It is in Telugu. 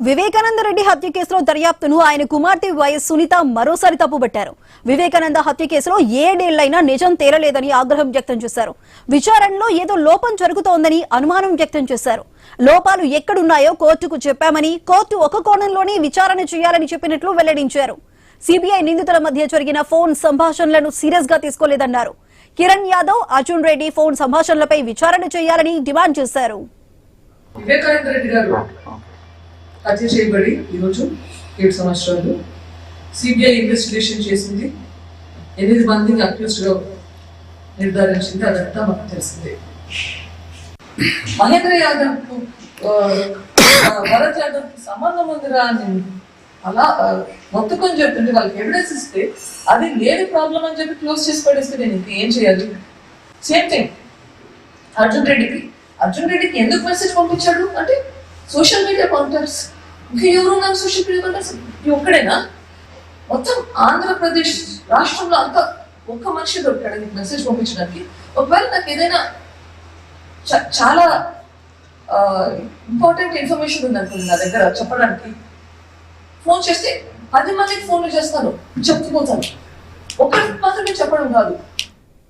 వివేకానంద రెడ్డి హత్య కేసులో దర్యాప్తును ఆయన కుమార్తె వైఎస్ సునీత మరోసారి తప్పుబట్టారు. వివేకానంద హత్య కేసులో 7 ఏళ్లైనా నిజం తేలలేదని ఆగ్రహం వ్యక్తం చేశారు. విచారణలో ఏదో లోపం జరుగుతోందని అనుమానం వ్యక్తం చేశారు. లోపాలు ఎక్కడున్నాయో కోర్టుకు చెప్పామని, కోర్టు ఒక కోణంలోనే విచారణ చేయాలని చెప్పినట్లు వెల్లడించారు. సిబిఐ నిందితుల మధ్య జరిగిన ఫోన్ సంభాషణలను సీరియస్ గా తీసుకోలేదన్నారు. కిరణ్ యాదవ్, అర్జున్ రెడ్డి ఫోన్ సంభాషణలపై విచారణ చేయాలని డిమాండ్ చేశారు. వివేకానంద రెడ్డి గారు హత్య చేయబడి ఈరోజు 7 సంవత్సరాలు సిబిఐ ఇన్వెస్టిగేషన్ చేసింది. 8 మందిని అక్యూజ్డ్ గా నిర్ధారించింది. అదంతా మనకు తెలిసిందే. మహేంద్ర యాదవ్ కు భరత్ యాదవ్ కి సంబంధం ఉందిరా అని అలా మొత్తుకొని చెప్తుంటే వాళ్ళకి ఎవిడెన్స్ ఇస్తే అది లేని ప్రాబ్లం అని చెప్పి క్లోజ్ చేసి పడేస్తే నేను ఇంకేం చేయాలి? సేమ్ థింగ్ అర్జున్ రెడ్డికి ఎందుకు మెసేజ్ పంపించాడు అంటే సోషల్ మీడియా కాంటాక్ట్స్. ఇంకా ఎవరు నాకు సోషల్ మీడియా కాంటాక్ట్స్ ఒక్కడేనా? మొత్తం ఆంధ్రప్రదేశ్ రాష్ట్రంలో అంతా ఒక్క మనిషి దొరికాడు నీకు మెసేజ్ పంపించడానికి. ఒకవేళ నాకు ఏదైనా చాలా ఇంపార్టెంట్ ఇన్ఫర్మేషన్ ఉంది అనుకుంది నా దగ్గర చెప్పడానికి, ఫోన్ చేస్తే 10 మందికి ఫోన్లు చేస్తాను, చెప్పుకోతాను. ఒక్కరికి మాత్రమే చెప్పడం కాదు.